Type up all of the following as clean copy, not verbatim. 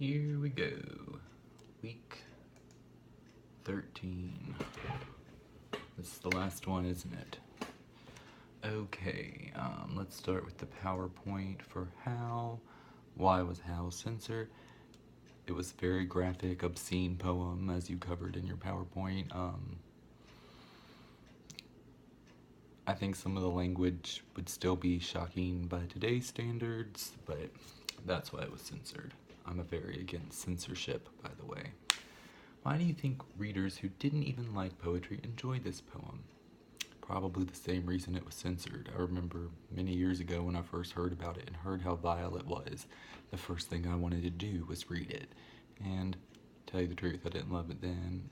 Here we go. Week 13. This is the last one, isn't it? Okay, let's start with the PowerPoint for Hal. Why was Hal censored? It was a very graphic, obscene poem, as you covered in your PowerPoint. I think some of the language would still be shocking by today's standards, but that's why it was censored. I'm very against censorship, by the way. Why do you think readers who didn't even like poetry enjoyed this poem? Probably the same reason it was censored. I remember many years ago when I first heard about it and heard how vile it was, the first thing I wanted to do was read it. And to tell you the truth, I didn't love it then.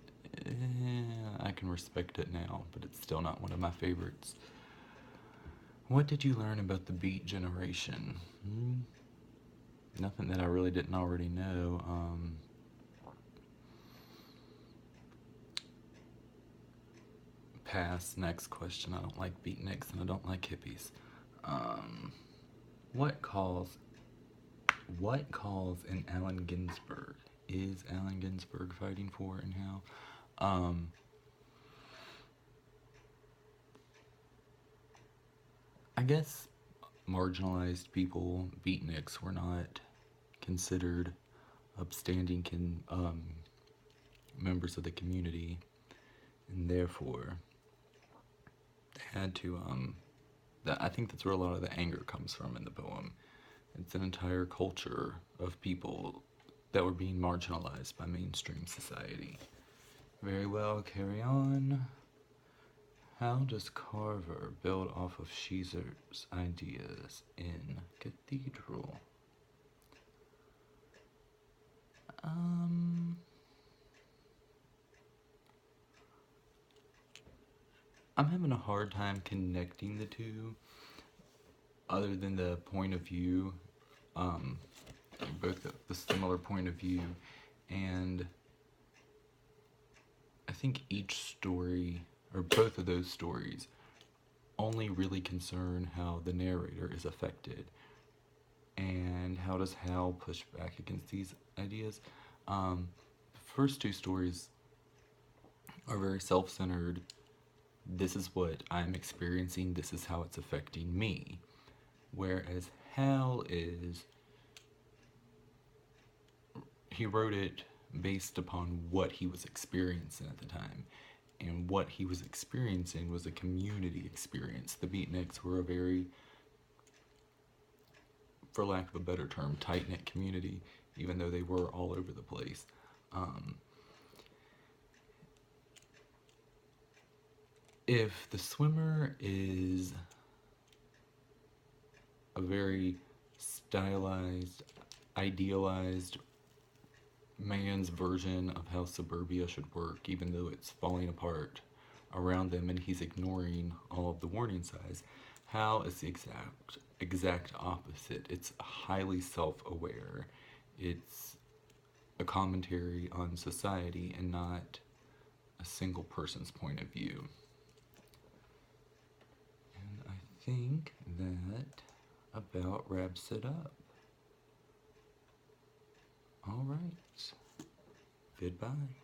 I can respect it now, but it's still not one of my favorites. What did you learn about the Beat Generation? Nothing that I really didn't already know. Pass. Next question. I don't like beatniks and I don't like hippies. What calls an Allen Ginsberg? Is Allen Ginsberg fighting for and how? I guess marginalized people, beatniks, were not considered upstanding members of the community, and therefore they had to I think that's where a lot of the anger comes from in the poem. It's an entire culture of people that were being marginalized by mainstream society. Very well, carry on. How does Carver build off of Caesar's ideas in Cathedral? I'm having a hard time connecting the two, other than the point of view, both the similar point of view, and I think each story, or both of those stories, only really concern how the narrator is affected. And how does Hal push back against these ideas? The first two stories are very self-centered. This is what I'm experiencing, this is how it's affecting me. Whereas Hal he wrote it based upon what he was experiencing at the time. And what he was experiencing was a community experience. The beatniks were a very, for lack of a better term, tight-knit community, even though they were all over the place. If the swimmer is a very stylized, idealized man's version of how suburbia should work, even though it's falling apart around them and he's ignoring all of the warning signs, Hal is the exact opposite. It's highly self-aware. It's a commentary on society and not a single person's point of view. And I think that about wraps it up. All right. Goodbye.